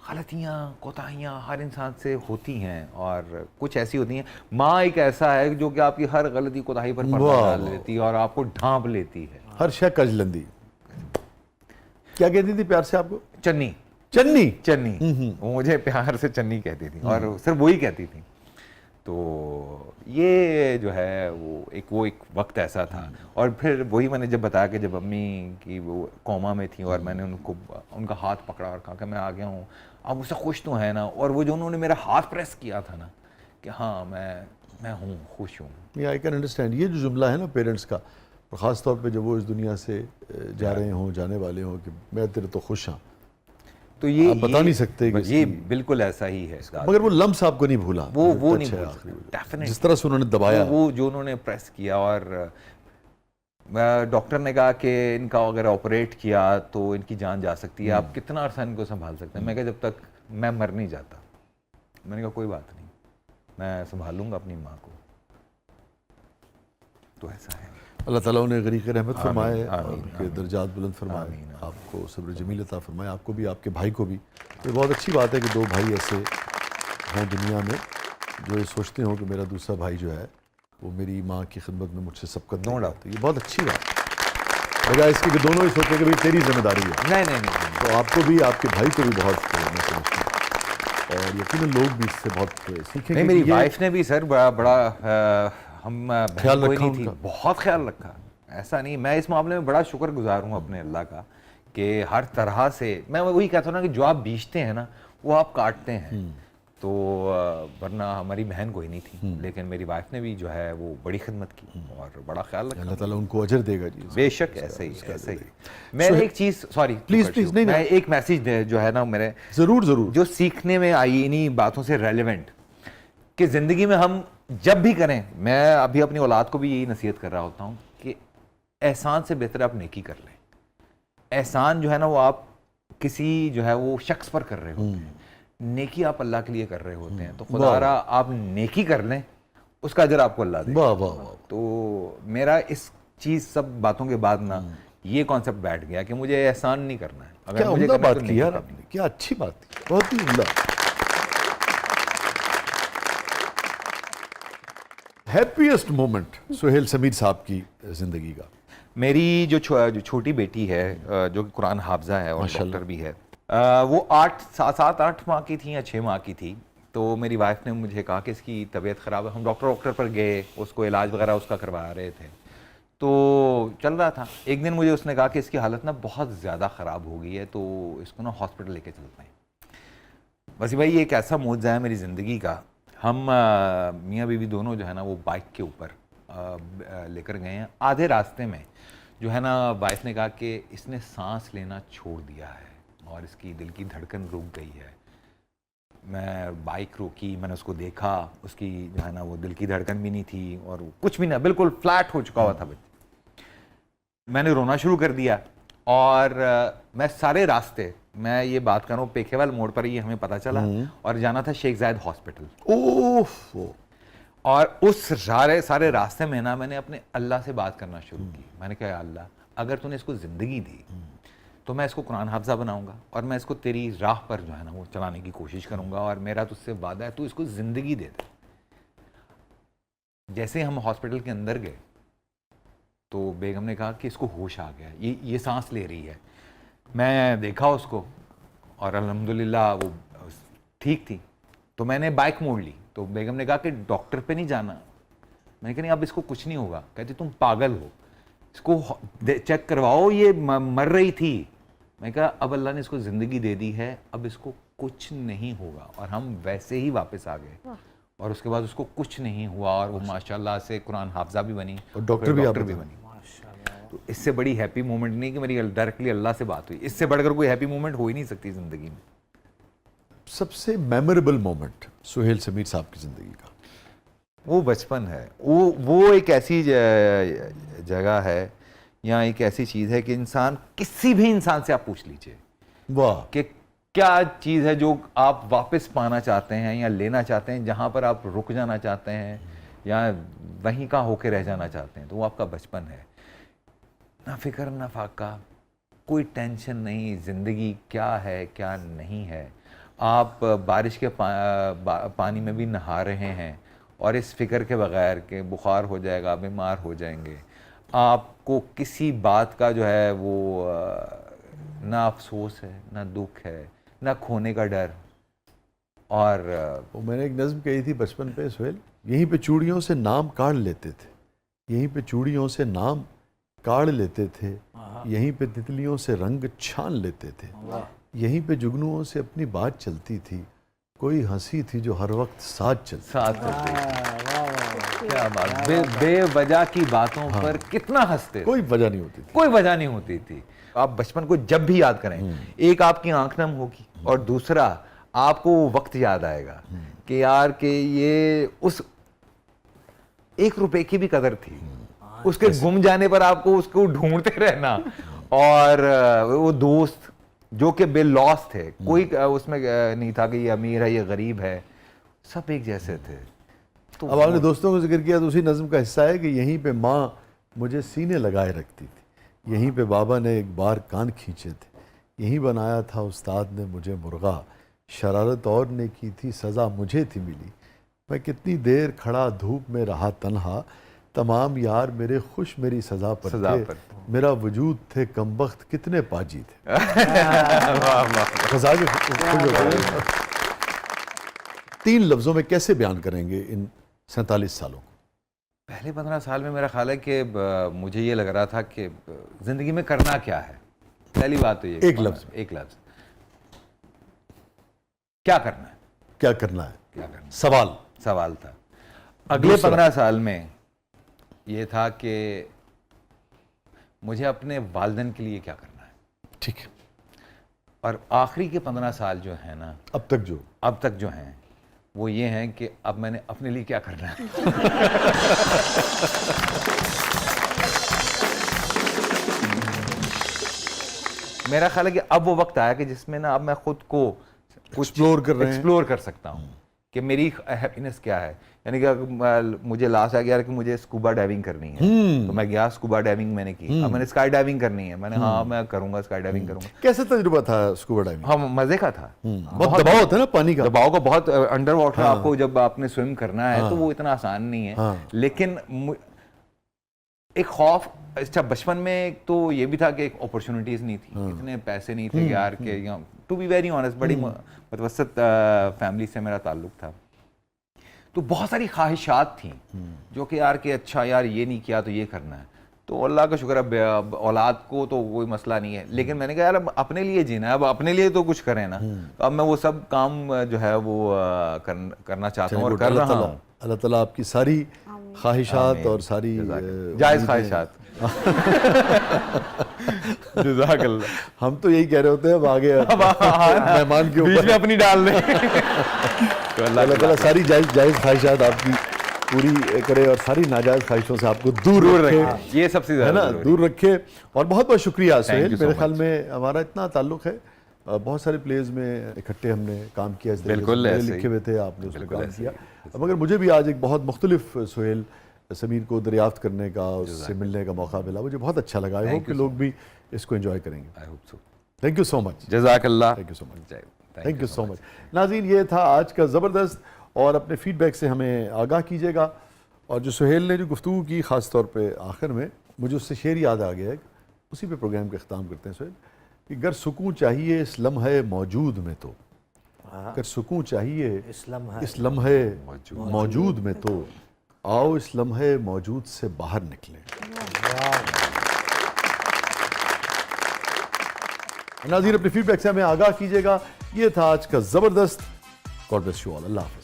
غلطیاں کوتاہیاں ہر انسان سے ہوتی ہیں، اور کچھ ایسی ہوتی ہیں، ماں ایک ایسا ہے جو کہ آپ کی ہر غلطی کوتاہی پر پردہ واہ ڈال واہ، لیتی ہے اور آپ کو ڈھانپ لیتی ہے. ہر شے کجلندی. کیا کہتی تھی پیار سے آپ کو؟ چنی. چنی. چنی. وہ مجھے پیار سے چنی کہتی تھی اور صرف وہی کہتی تھی. تو یہ جو ہے وہ ایک وقت ایسا تھا. اور پھر وہی میں نے جب بتایا کہ جب امی کی وہ کوما میں تھیں اور میں نے ان کا ہاتھ پکڑا اور کہا کہ میں آ گیا ہوں، آپ مجھ سے خوش تو ہیں نا، اور وہ جو انہوں نے میرا ہاتھ پریس کیا تھا نا کہ ہاں میں ہوں، خوش ہوں. I can understand. یہ جو جملہ ہے نا پیرنٹس کا، خاص طور پہ جب وہ اس دنیا سے جا رہے ہوں، جانے والے ہوں، کہ میں تیرے تو خوش ہوں، تو آپ بتا نہیں سکتے کہ یہ بالکل ایسا ہی ہے. مگر وہ لمس آپ کو نہیں بھولا. وہ نہیں بھول سکتا. جس طرح سے انہوں نے دبایا، وہ جو انہوں نے پریس کیا، اور ڈاکٹر نے کہا کہ ان کا اگر آپریٹ کیا تو ان کی جان جا سکتی ہے، آپ کتنا عرصہ ان کو سنبھال سکتے ہیں؟ میں کہا جب تک میں مر نہیں جاتا. میں نے کہا کوئی بات نہیں، میں سنبھالوں گا اپنی ماں کو. تو ایسا ہے. اللہ تعالیٰ انہیں غریق رحمت فرمائے اور آمین، ان کے آمین. درجات بلند فرمائے. آمین. آپ کو صبر جمیل عطا فرمائے، آپ کو بھی، آپ کے بھائی کو بھی. یہ بہت اچھی بات ہے کہ دو بھائی ایسے ہیں دنیا میں جو یہ سوچتے ہوں کہ میرا دوسرا بھائی جو ہے وہ میری ماں کی خدمت میں مجھ سے سبقت دے گا. تو یہ بہت اچھی بات ہے، بجائے اس کی کہ دونوں ہی سوچیں کہ تیری ذمہ داری ہے. نہیں. تو آپ کو بھی، آپ کے بھائی کو بھی بہت میں سمجھتا ہوں، اور یقیناً لوگ بھی اس سے بہت سیکھیں گے. میری وائف نے بھی سر بڑا ہم بہن کوئی رکھا نہیں ان تھی، کا. بہت خیال رکھا. ایسا نہیں، میں اس معاملے میں بڑا شکر گزار ہوں اپنے اللہ کا کہ ہر طرح سے، میں وہی کہتا ہوں نا کہ جو آپ بیچتے ہیں نا وہ آپ کاٹتے ہیں. تو ورنہ ہماری بہن کوئی نہیں تھی، لیکن میری وائف نے بھی جو ہے وہ بڑی خدمت کی اور بڑا خیال رکھا. اللہ تعالیٰ ان کو اجر دے گا جی. بے شک ایسا ہی. میں ایک چیز، سوری پلیز نہیں، میں ایک میسیج جو ہے نا میرے ضرور جو سیکھنے میں آئی انہی باتوں سے ریلیونٹ، کہ زندگی میں ہم جب بھی کریں، میں ابھی اپنی اولاد کو بھی یہی نصیحت کر رہا ہوتا ہوں کہ احسان سے بہتر آپ نیکی کر لیں. احسان جو ہے نا وہ آپ کسی جو ہے وہ شخص پر کر رہے ہوتے ہیں، نیکی آپ اللہ کے لیے کر رہے ہوتے ہیں. تو خدا را آپ نیکی کر لیں، اس کا اجر آپ کو اللہ دے گا. تو میرا اس چیز سب باتوں کے بعد نا یہ کانسیپٹ بیٹھ گیا کہ مجھے احسان نہیں کرنا ہے. کیا عمدہ بات کی یار آپ نے، کیا اچھی بات کی، بہت ہی عمدہ. ہیپیسٹ مومنٹ سہیل سمیر صاحب کی زندگی کا؟ میری جو چھوٹی بیٹی ہے جو کہ قرآن حافظہ ہے اور ڈاکٹر بھی ہے، وہ 7-8 ماہ کی تھی یا 6 ماہ کی تھی. تو میری وائف نے مجھے کہا کہ اس کی طبیعت خراب ہے. ہم ڈاکٹر پر گئے، اس کو علاج وغیرہ اس کا کروا رہے تھے. تو چل رہا تھا، ایک دن مجھے اس نے کہا کہ اس کی حالت نا بہت زیادہ خراب ہو گئی ہے، تو اس کو نا ہاسپٹل لے کے چلتے ہیں. بس بھائی یہ ایک ایسا معجزہ ہے میری زندگی کا. ہم میاں بیوی دونوں جو ہے نا وہ بائک کے اوپر لے کر گئے ہیں. آدھے راستے میں جو ہے نا وائف نے کہا کہ اس نے سانس لینا چھوڑ دیا ہے اور اس کی دل کی دھڑکن رک گئی ہے. میں بائک روکی، میں نے اس کو دیکھا، اس کی جو ہے نا وہ دل کی دھڑکن بھی نہیں تھی اور کچھ بھی نہ، بالکل فلیٹ ہو چکا ہوا تھا. میں نے رونا شروع کر دیا اور میں سارے راستے، میں یہ بات کر رہا ہوں پیکھے وال موڑ پر یہ ہمیں پتہ چلا اور جانا تھا شیخ زاید ہاسپٹل. اور اس سارے راستے میں نا میں نے اپنے اللہ سے بات کرنا شروع کی. میں نے کہا یا اللہ اگر تو نے اس کو زندگی دی تو میں اس کو قرآن حافظہ بناؤں گا اور میں اس کو تیری راہ پر جو ہے نا وہ چلانے کی کوشش کروں گا، اور میرا تجھ سے وعدہ ہے تو اس کو زندگی دے دے. جیسے ہم ہاسپٹل کے اندر گئے تو بیگم نے کہا کہ اس کو ہوش آ گیا، یہ سانس لے رہی ہے. میں دیکھا اس کو اور الحمدللہ وہ ٹھیک تھی. تو میں نے بائک موڑ لی. تو بیگم نے کہا کہ ڈاکٹر پہ نہیں جانا. میں نے کہا نہیں اب اس کو کچھ نہیں ہوگا. کہتی تم پاگل ہو، اس کو چیک کرواؤ، یہ مر رہی تھی. میں نے کہا اب اللہ نے اس کو زندگی دے دی ہے، اب اس کو کچھ نہیں ہوگا. اور ہم ویسے ہی واپس آ گئے اور اس کے بعد اس کو کچھ نہیں ہوا اور وہ ماشاءاللہ سے قرآن حافظہ بھی بنی اور ڈاکٹر بھی بنی. تو اس سے بڑی ہیپی مومنٹ نہیں کہ میری ڈائریکٹلی اللہ سے بات ہوئی، اس سے بڑھ کر کوئی ہیپی مومنٹ ہو ہی نہیں سکتی زندگی میں. سب سے میموریبل مومنٹ سہیل سمیر صاحب کی زندگی کا؟ وہ بچپن ہے. وہ ایک ایسی جگہ ہے یا ایک ایسی چیز ہے کہ انسان، کسی بھی انسان سے آپ پوچھ لیجئے کہ کیا چیز ہے جو آپ واپس پانا چاہتے ہیں یا لینا چاہتے ہیں، جہاں پر آپ رک جانا چاہتے ہیں یا وہیں کا ہو کے رہ جانا چاہتے ہیں، تو وہ آپ کا بچپن ہے. نہ فکر نہ فاقہ، کوئی ٹینشن نہیں، زندگی کیا ہے کیا نہیں ہے. آپ بارش کے پانی میں بھی نہا رہے ہیں اور اس فکر کے بغیر کہ بخار ہو جائے گا، بیمار ہو جائیں گے، آپ کو کسی بات کا جو ہے وہ نہ افسوس ہے، نہ دکھ ہے، نہ کھونے کا ڈر. اور میں نے ایک نظم کہی تھی بچپن پہ سہیل، یہیں پہ چوڑیوں سے نام کاڑ لیتے تھے، یہیں پہ چوڑیوں سے نام کاڑ لیتے تھے، یہیں پہ تتلیوں سے رنگ چھان لیتے تھے، یہیں پہ جگنوؤں سے اپنی بات چلتی تھی، کوئی ہنسی تھی جو ہر وقت ساتھ چلتی ساتھ کیا بات، بے وجہ کی باتوں پر کتنا ہنستے، کوئی وجہ نہیں ہوتی تھی. کوئی وجہ نہیں ہوتی تھی. آپ بچپن کو جب بھی یاد کریں، ایک آپ کی آنکھ نم ہوگی اور دوسرا آپ کو وہ وقت یاد آئے گا کہ یار کہ یہ اس 1 روپے کی بھی قدر تھی، اس کے گم جانے پر آپ کو اس کو ڈھونڈتے رہنا، اور وہ دوست جو کہ بے لاس تھے، کوئی اس میں نہیں تھا کہ یہ امیر ہے یہ غریب ہے، سب ایک جیسے تھے. اب آپ نے دوستوں کو ذکر کیا تو اسی نظم کا حصہ ہے کہ یہیں پہ ماں مجھے سینے لگائے رکھتی تھی، یہیں پہ بابا نے ایک بار کان کھینچے تھے، یہیں بنایا تھا استاد نے مجھے مرغا، شرارت اور نے کی تھی سزا مجھے تھی ملی، میں کتنی دیر کھڑا دھوپ میں رہا تنہا، تمام یار میرے خوش میری سزا پر تھے، میرا وجود تھے کم بخت کتنے پاجی تھے. خزاں 3 لفظوں میں کیسے بیان کریں گے ان 47 سالوں کو؟ پہلے 15 سال میں میرا خیال ہے کہ مجھے یہ لگ رہا تھا کہ زندگی میں کرنا کیا ہے. پہلی بات تو یہ ایک لفظ کیا کرنا ہے، کیا کرنا ہے، کیا کرنا سوال تھا. اگلے 15 سال میں یہ تھا کہ مجھے اپنے والدین کے لیے کیا کرنا ہے. ٹھیک ہے. اور آخری کے 15 سال جو ہیں نا اب تک جو ہیں وہ یہ ہیں کہ اب میں نے اپنے لیے کیا کرنا ہے. میرا خیال ہے کہ اب وہ وقت آیا کہ جس میں نا اب میں خود کو ایکسپلور کر سکتا ہوں کہ میری ہیپینس کیا ہے. یعنی کہ مجھے لاسٹ آ گیا کہ مجھے اسکوبا ڈائیونگ کرنی ہے تو میں گیا، اسکوبا ڈائیونگ میں نے کی. اب میں نے اسکائی ڈائیونگ کرنی ہے، میں نے میں کروں گا اسکائی ڈائیونگ کروں گا. کیسا تجربہ تھا اسکوبا ڈائیونگ؟ ہاں مزے کا تھا. بہت دباؤ ہوتا ہے نا پانی کا، دباؤ کا بہت انڈر واٹر. آپ کو جب آپ نے سوئم کرنا ہے تو وہ اتنا آسان نہیں ہے. لیکن ایک خوف اچھا بچپن میں ایک تو یہ بھی تھا کہ ایک اپرچونیٹیز نہیں تھی، اتنے پیسے نہیں تھے یار کہ ٹو بی ویری آنیسٹ بڑی متوسط فیملی سے میرا تعلق تھا، تو بہت ساری خواہشات تھیں جو کہ یار کہ اچھا یار یہ نہیں کیا تو یہ کرنا ہے. تو اللہ کا شکر ہے اولاد کو تو کوئی مسئلہ نہیں ہے، لیکن میں نے کہا یار اب اپنے لیے جینا ہے، اب اپنے لیے تو کچھ کریں نا. تو اب میں وہ سب کام جو ہے وہ کرنا چاہتا ہوں اور کر رہا ہوں. اللہ تعالیٰ آپ کی ساری خواہشات اور ساری جائز خواہشات جزاک اللہ. ہم تو یہی کہہ رہے ہوتے ہیں اب آگے مہمان کے بیچ میں اپنی ڈال دیں. اللہ تعالیٰ ساری جائز خواہشات آپ کی پوری کرے اور ساری ناجائز خواہشوں سے آپ کو دور رکھے، یہ سب سے زیادہ دور رکھے. اور بہت بہت شکریہ سہیل. میرے خیال میں ہمارا اتنا تعلق ہے، بہت سارے پلیز میں اکٹھے ہم نے کام کیا، بالکل لکھے ہوئے تھے، آپ نے اس کو کام کیا. مگر مجھے بھی آج ایک بہت مختلف سہیل سمیر کو دریافت کرنے کا، اس سے ملنے کا موقع ملا. مجھے بہت اچھا لگا. آئی ہوپ کہ لوگ بھی اس کو انجوائے کریں گے. تھینک یو سو مچ. جزاک اللہ. تھینک یو سو مچ. ناظرین یہ تھا آج کا زبردست، اور اپنے فیڈ بیک سے ہمیں آگاہ کیجیے گا. اور جو سہیل نے جو گفتگو کی خاص طور پہ آخر میں، مجھے اس سے شعر یاد آ گیا ہے، اسی پہ پروگرام کا اختتام کرتے ہیں سہیل، کہ گر سکون چاہیے اس لمحے موجود میں تو، گر سکون چاہیے اس لمحے موجود میں تو، آؤ اس لمحے موجود سے باہر نکلیں. ناظرین اپنے فیڈ بیک سے ہمیں آگاہ کیجیے گا. یہ تھا آج کا زبردست. God bless you all. اللہ حافظ.